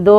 2